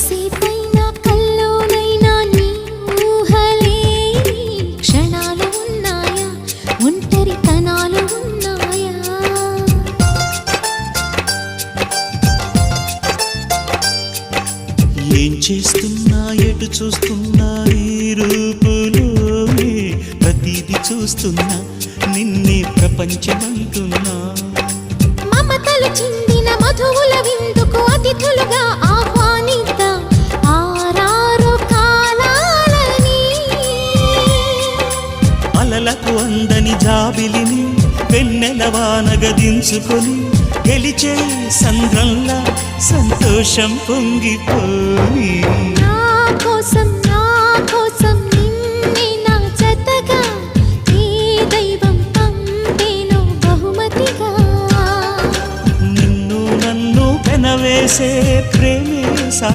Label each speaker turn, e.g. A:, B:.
A: కాసేపైనా కల్లోనైనా నీ ఊహలే క్షణాలు ఉన్నాయా, ఒంటరితనాలు ఉన్నాయా?
B: ఏం చేస్తున్నా ఎటు చూస్తున్నా ఈ రూపులోనే ప్రతిదీ చూస్తున్నా నిన్నే ప్రపంచమంటున్నా.
A: మమతలు చిందిన మధువుల విందుకు అతిథులుగా ఆహ్వానిద్దాం ఆరారు కాలాలని.
B: అలలకు అందని జాబిలిని వెన్నెల వానగదించుకొని గెలిచే సంద్రంలా సంతోషం పొంగిపోయి.
A: నా కోసం నిన్నే నా జతగా ఏ దైవం పంపేనో బహుమతిగా.
B: నిన్ను నన్ను పెనవేసే ప్రేమే